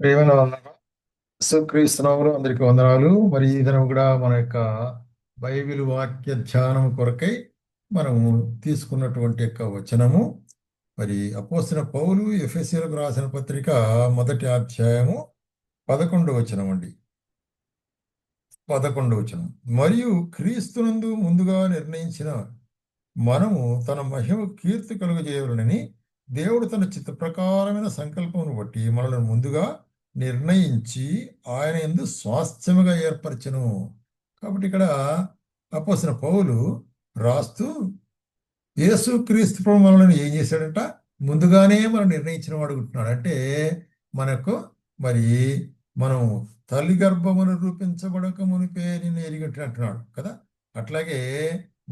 ప్రియమైన యేసుక్రీస్తునామములో అందరికీ వందనాలు. మరి ఈ దినం కూడా మన యొక్క బైబిల్ వాక్య ధ్యానం కొరకై మనము తీసుకున్నటువంటి యొక్క వచనము మరి అపోస్తలుడైన పౌలు ఎఫెసీయులకు రాసిన పత్రిక మొదటి అధ్యాయము 11వ వచనం అండి. 11వ వచనం. మరియు క్రీస్తునందు ముందుగా నిర్ణయించిన మనము తన మహిమ కీర్తి కలుగజేయవలనని దేవుడు తన చిత్త ప్రకారమైన సంకల్పమును బట్టి మనల్ని ముందుగా నిర్ణయించి ఆయన యందు స్వాస్థ్యముగా ఏర్పరచెను. కాబట్టి ఇక్కడ అపోస్తలుడైన పౌలు రాస్తూ యేసుక్రీస్తు ప్రభు మనల్ని ఏం చేశాడంట? ముందుగానే మనం నిర్ణయించిన వాడు ఉంటున్నాడు. అంటే మనకు మరి మనం తల్లి గర్భమును రూపించబడక మునిపే నిన్ను ఎరిగినట్టు అంటున్నాడు కదా. అట్లాగే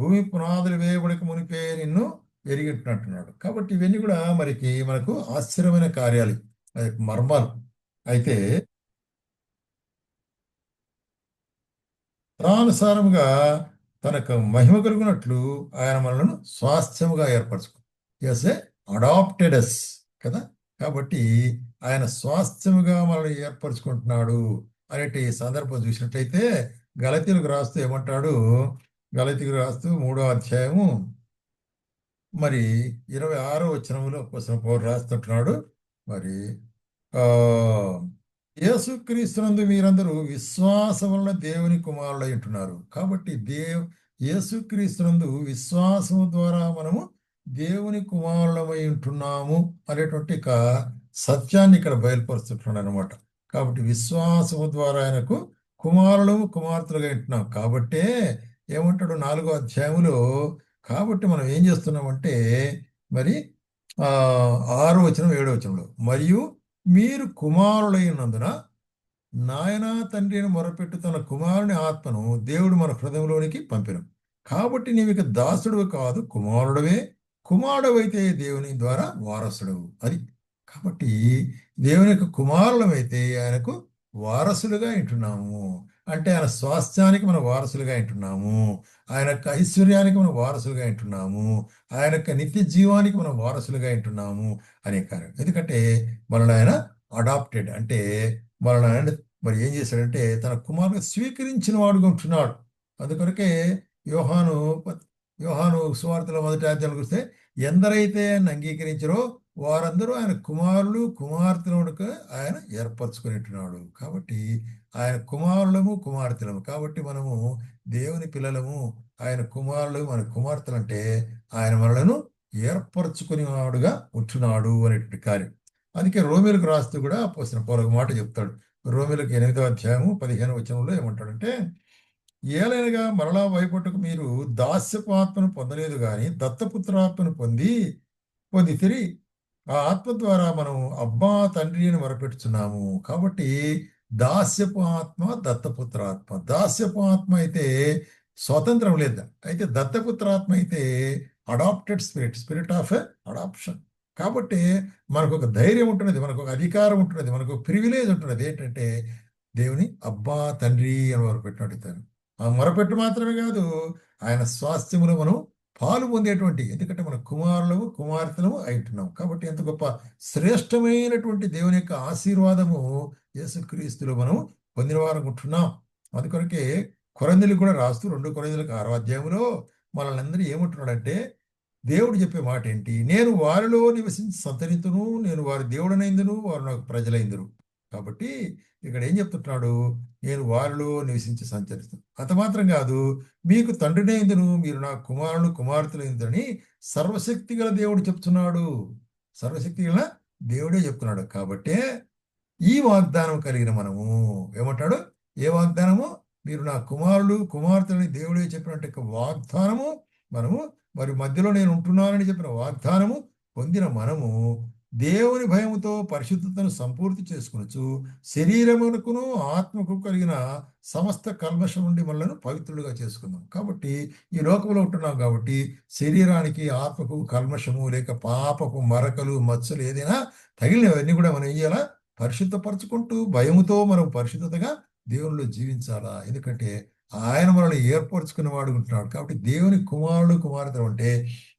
భూమి పునాదులు వేయబడక మునిపే నిన్ను ఎరిగినట్టు అంటున్నాడు. కాబట్టి ఇవన్నీ కూడా మనకు ఆశ్చర్యమైన కార్యాలు, అది మర్మాలు. అయితే తదనుసారముగా తనకు మహిమ కలుగునట్లు ఆయన మనలను స్వాస్థ్యముగా ఏర్పరచుకో ఎస్ ఏ అడాప్టెడస్ కదా. కాబట్టి ఆయన స్వాస్థ్యముగా మనల్ని ఏర్పరచుకుంటున్నాడు అనేటి సందర్భం చూసినట్లయితే గలతీలకు రాస్తూ ఏమంటాడు? గలతీలకు రాస్తూ 3వ అధ్యాయము మరి 26వ వచనములో కోసం పౌలు రాస్తుంటున్నాడు. మరి ఆ యేసుక్రీస్తునందు మీరందరూ విశ్వాసం వలన దేవుని కుమారులై ఉంటున్నారు. కాబట్టి యేసుక్రీస్తునందు విశ్వాసము ద్వారా మనము దేవుని కుమారులమై ఉంటున్నాము అనేటువంటి ఒక సత్యాన్ని ఇక్కడ బయలుపరుస్తుంటున్నాడు అనమాట. కాబట్టి విశ్వాసము ద్వారా ఆయనకు కుమారులు కుమార్తెలుగా ఉంటున్నాం. కాబట్టే ఏమంటాడు 4వ అధ్యాయములో? కాబట్టి మనం ఏం చేస్తున్నామంటే మరి 6వ వచనం 7వ వచనంలో మరియు మీరు కుమారులైనందున నాయన తండ్రిని మొరపెట్టు తన కుమారుని ఆత్మను దేవుడు మన హృదయంలోనికి పంపెను. కాబట్టి నీవిక దాసుడు కాదు కుమారుడవే, కుమారుడవైతే దేవుని ద్వారా వారసుడవు. అది కాబట్టి దేవుని యొక్క కుమారులమైతే ఆయనకు వారసులుగా ఉంటున్నాము. అంటే ఆయన స్వాస్థ్యానికి మనం వారసులుగా ఉంటున్నాము, ఆయన యొక్క ఐశ్వర్యానికి మనం వారసులుగా ఉంటున్నాము, ఆయన యొక్క నిత్య జీవానికి మనం వారసులుగా ఉంటున్నాము అనే కార్యం. ఎందుకంటే మనల్ని ఆయన అడాప్టెడ్ అంటే మనల్ని ఆయన మరి ఏం చేశాడంటే తన కుమారుని స్వీకరించిన వాడుగా ఉంటున్నాడు. అందుకొరకే యోహాను యోహాను సువార్తలో మొదటి అధ్యాయం చూస్తే ఎందరైతే ఆయన అంగీకరించారో వారందరూ ఆయన కుమారులు కుమార్తెలకు ఆయన ఏర్పరచుకునేట్టున్నాడు. కాబట్టి ఆయన కుమారులము కుమార్తెలము. కాబట్టి మనము దేవుని పిల్లలము, ఆయన కుమారులు మన కుమార్తెలు. అంటే ఆయన మనలను ఏర్పరచుకునేవాడుగా ఉంటున్నాడు అనేటువంటి కార్యం. అందుకే రోమిలకు రాస్తూ కూడా అపోస్తలుడైన పౌలు ఒక మాట చెప్తాడు. రోమిలకు 8వ అధ్యాయము 15వ వచనంలో ఏమంటాడంటే ఏలైనగా మరలా భయపట్టుకు మీరు దాస్యపు ఆత్మను పొందలేదు గాని దత్తపుత్రాత్మను పొందితిరి. ఆ ఆత్మ ద్వారా మనం అబ్బా తండ్రి అని మొరపెట్టుచున్నాము. కాబట్టి దాస్యపు ఆత్మ దత్తపుత్ర ఆత్మ. దాస్యపు ఆత్మ అయితే స్వాతంత్రం లేదు. అయితే దత్తపుత్రాత్మ అయితే అడాప్టెడ్ స్పిరిట్ ఆఫ్ అడాప్షన్. కాబట్టి మనకు ఒక ధైర్యం ఉంటున్నది, మనకు ఒక అధికారం ఉంటున్నది, మనకు ఒక ప్రివిలేజ్ ఉంటున్నది. ఏంటంటే దేవుని అబ్బా తండ్రి అని మొరపెట్టినట్టు. ఆ మొరపెట్టు మాత్రమే కాదు, ఆయన స్వాస్థ్యములో మనం పాలు పొందేటువంటి, ఎందుకంటే మన కుమారులము కుమార్తెలము అయితున్నాం. కాబట్టి ఎంత గొప్ప శ్రేష్టమైనటువంటి దేవుని యొక్క ఆశీర్వాదము యేసుక్రీస్తులో మనం పొందిన వారం ఉంటున్నాం. అందుకొరకే కొరంథీయులకు కూడా రాస్తూ 2 కొరింథీయులకు 6వ అధ్యాయంలో మనల్ని అందరూ ఏమంటున్నాడంటే దేవుడు చెప్పే మాట ఏంటి? నేను వారిలో నివసించి సంతరింతును, నేను వారి దేవుడనైందును, వారు నాకు ప్రజలైందురు. కాబట్టి ఇక్కడ ఏం చెప్తున్నాడు? నేను వారిలో నివసించి సంచరిస్తాను. అంత మాత్రం కాదు, మీకు తండ్రినైందును, మీరు నా కుమారులు కుమార్తెలైందని సర్వశక్తి గల దేవుడు చెప్తున్నాడు. సర్వశక్తి గల దేవుడే చెప్తున్నాడు. కాబట్టే ఈ వాగ్దానం కలిగిన మనము ఏమంటాడు? ఏ వాగ్దానము? మీరు నా కుమారులు కుమార్తెలని దేవుడే చెప్పినట్టు వాగ్దానము మనము మరి మధ్యలో నేను ఉంటున్నానని చెప్పిన వాగ్దానము పొందిన మనము దేవుని భయముతో పరిశుద్ధతను సంపూర్తి చేసుకునొచ్చు శరీరమునకును ఆత్మకు కలిగిన సమస్త కల్మషం నుండి మనలను పవిత్రులుగా చేసుకుందాం. కాబట్టి ఈ లోకంలో ఉంటున్నాం కాబట్టి శరీరానికి ఆత్మకు కల్మషము లేక పాపపు మరకలు మచ్చలు ఏదైనా తగిలినవన్నీ కూడా మనం ఏం చేయాలా? పరిశుద్ధపరచుకుంటూ భయముతో మనం పరిశుద్ధతగా దేవునిలో జీవించాలా. ఎందుకంటే ఆయన మనల్ని ఏర్పరచుకున్న వాడు ఉంటున్నాడు. కాబట్టి దేవుని కుమారుడు కుమార్తెలు అంటే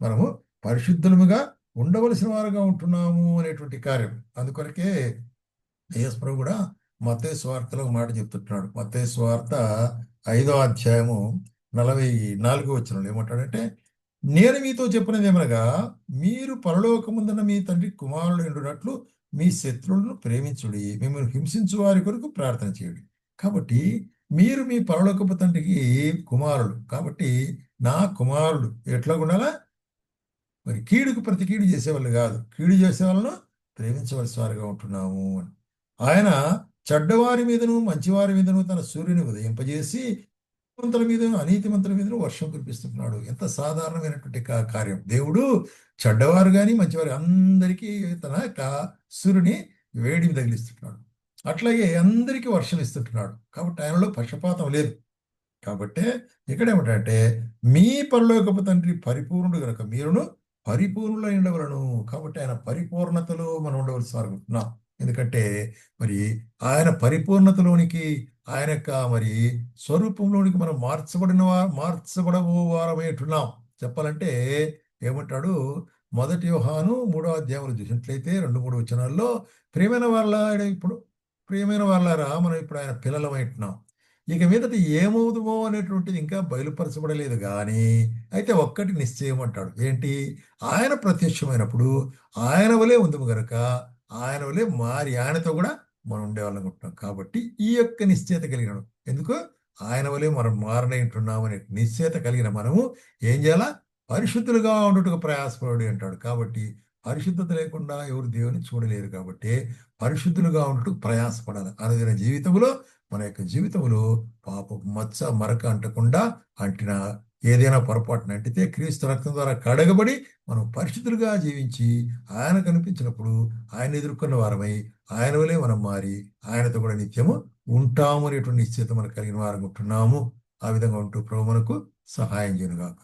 మనము పరిశుద్ధులముగా ఉండవలసిన వారుగా ఉంటున్నాము అనేటువంటి కార్యం. అందుకొరకే యేసు ప్రభు కూడా మత్తయి సువార్తలో ఒక మాట చెప్తుంటున్నాడు. మత్తయి సువార్త 5వ అధ్యాయము 44వ వచనంలో ఏమంటాడంటే, నేను మీతో చెప్పినది ఏమనగా, మీరు పరలోకముందున్న మీ తండ్రి కుమారులు ఎండునట్లు మీ శత్రువులను ప్రేమించుడి, మిమ్మల్ని హింసించు వారి కొరకు ప్రార్థన చేయుడి. కాబట్టి మీరు మీ పరలోకపు తండ్రికి కుమారులు. కాబట్టి నా కుమారులు ఎట్లా ఉండాలా? మరి కీడుకు ప్రతి కీడు చేసేవాళ్ళు కాదు, కీడు చేసే వాళ్ళను ప్రేమించవలసిన వారుగా ఉంటున్నాము అని. ఆయన చెడ్డవారి మీదను మంచివారి మీదను తన సూర్యుని ఉదయింపజేసి మంతుల మీదను అనీతిమంతుల మీదను వర్షం కురిపిస్తున్నాడు. ఎంత సాధారణమైనటువంటి కార్యం. దేవుడు చెడ్డవారు కానీ మంచివారు అందరికీ తన యొక్క సూర్యుని వేడిని తగిలిస్తున్నాడు. అట్లాగే అందరికీ వర్షం ఇస్తుంటున్నాడు. కాబట్టి ఆయనలో పక్షపాతం లేదు. కాబట్టే ఇక్కడ ఏమిటంటే, మీ పరలోకపు తండ్రి పరిపూర్ణుడు గనుక మీరును పరిపూర్ణులై ఉండవలను. కాబట్టి ఆయన పరిపూర్ణతలో మనం ఉండవలసి అనుకుంటున్నాం. ఎందుకంటే మరి ఆయన పరిపూర్ణతలోనికి, ఆయన యొక్క మరి స్వరూపంలోనికి మనం మార్చబడబో వారమేంటున్నాం. చెప్పాలంటే ఏమంటాడు? 1 యోహాను 3వ అధ్యాయంలో చూసినట్లయితే 2-3 వచనాల్లో, ప్రియమైన వాళ్ళ ఇప్పుడు ప్రియమైన వాళ్ళారా, మనం ఇప్పుడు ఆయన పిల్లలమైంటున్నాం. ఇక మీదట ఏమవుదుమో అనేటువంటిది ఇంకా బయలుపరచబడలేదు కానీ, అయితే ఒక్కటి నిశ్చయం అంటాడు. ఏంటి? ఆయన ప్రత్యక్షమైనప్పుడు ఆయన వలే ఉందము గనక ఆయన వలే మారి ఆయనతో కూడా మనం ఉండేవాళ్ళనుకుంటున్నాం. కాబట్టి ఈ యొక్క నిశ్చయత కలిగిన, ఎందుకు? ఆయన వలే మనం మారనైంటున్నాం అనే నిశ్చయత కలిగిన మనము ఏం చేయాలా? పరిశుద్ధులుగా ఉండుటకు ప్రయాసపడి అంటాడు. కాబట్టి పరిశుద్ధత లేకుండా ఎవరు దేవుని చూడలేరు. కాబట్టి పరిశుద్ధులుగా ఉండుటకు ప్రయాసపడాలి. అనుదిన జీవితంలో మన యొక్క జీవితంలో పాపపు మచ్చ మరక అంటకుండా, అంటిన ఏదైనా పొరపాటున అంటితే క్రీస్తు రక్తం ద్వారా కడగబడి మనం పరిశుద్ధులుగా జీవించి ఆయన కనిపించినప్పుడు ఆయన ఎదుర్కొన్న వారమై ఆయన వలే మనం మారి ఆయనతో కూడా నిత్యము ఉంటాము అనేటువంటి నిశ్చయిత మనకు కలిగిన వారం ఉంటున్నాము. ఆ విధంగా ఉంటూ ప్రభు మనకు సహాయం చేయనుగాక.